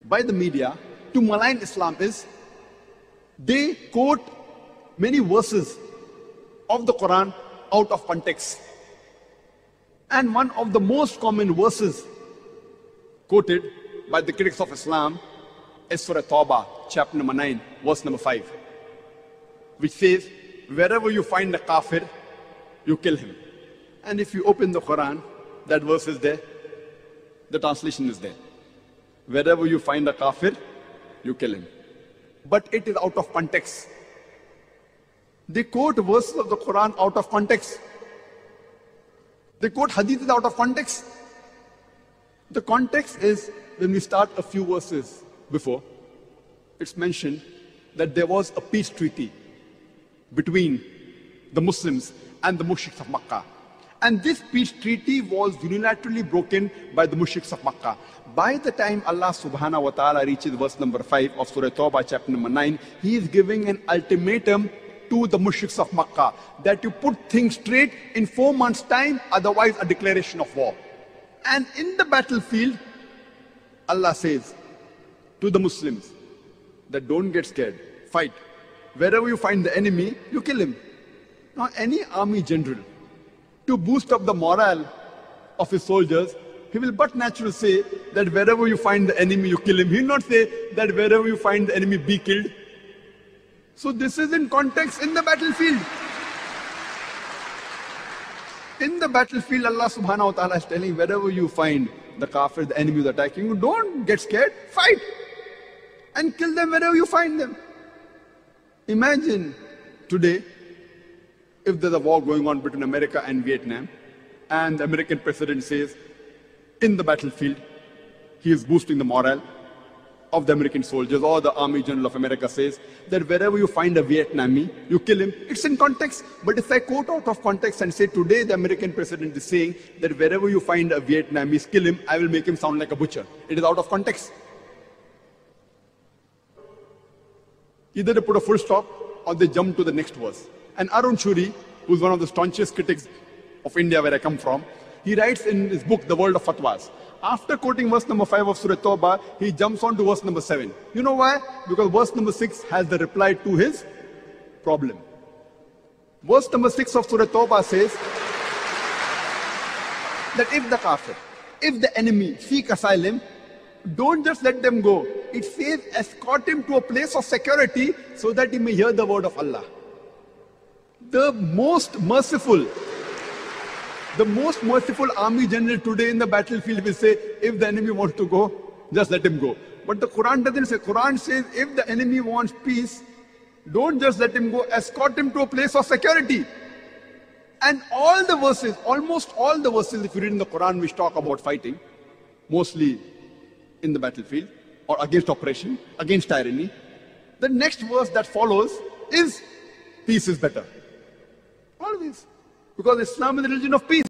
by the media to malign Islam is they quote many verses of the Quran out of context. And one of the most common verses quoted by the critics of Islam is Surah Tawbah, chapter number 9, verse number 5, which says, wherever you find a kafir, you kill him. And if you open the Quran, that verse is there, the translation is there. Wherever you find a kafir, you kill him. But it is out of context. They quote verses of the Quran out of context. They quote hadiths out of context. The context is when we start a few verses before, it's mentioned that there was a peace treaty between the Muslims and the mushriks of Makkah. And this peace treaty was unilaterally broken by the mushriks of Makkah. By the time Allah subhanahu wa ta'ala reaches verse number 5 of Surah Tawbah chapter number 9, He is giving an ultimatum to the mushriks of Makkah that you put things straight in 4 months' time, otherwise a declaration of war. And in the battlefield, Allah says to the Muslims that don't get scared, fight. Wherever you find the enemy, you kill him. Now any army general, to boost up the morale of his soldiers, he will but naturally say that wherever you find the enemy, you kill him. He will not say that wherever you find the enemy, be killed. So this is in context in the battlefield. In the battlefield, Allah subhanahu wa ta'ala is telling, wherever you find the kafir, the enemy is attacking you, don't get scared, fight. And kill them wherever you find them. Imagine today, if there's a war going on between America and Vietnam, and the American president says, in the battlefield, he is boosting the morale of the American soldiers, or the Army General of America says that wherever you find a Vietnamese, you kill him. It's in context. But if I quote out of context and say today the American president is saying that wherever you find a Vietnamese, kill him, I will make him sound like a butcher. It is out of context. Either they put a full stop or they jump to the next verse. And Arun Shuri, who is one of the staunchest critics of India where I come from, he writes in his book, The World of Fatwas. After quoting verse number 5 of Surah Tawbah, he jumps on to verse number 7. You know why? Because verse number 6 has the reply to his problem. Verse number 6 of Surah Tawbah says that if the kafir, if the enemy seek asylum, don't just let them go. It says escort him to a place of security so that he may hear the word of Allah. The most merciful army general today in the battlefield will say, if the enemy wants to go, just let him go. But the Quran doesn't say. Quran says, if the enemy wants peace, don't just let him go, escort him to a place of security. And all the verses, almost all the verses, if you read in the Quran, which talk about fighting, mostly in the battlefield, or against oppression, against tyranny, the next verse that follows is, peace is better. Always. Because Islam is the religion of peace.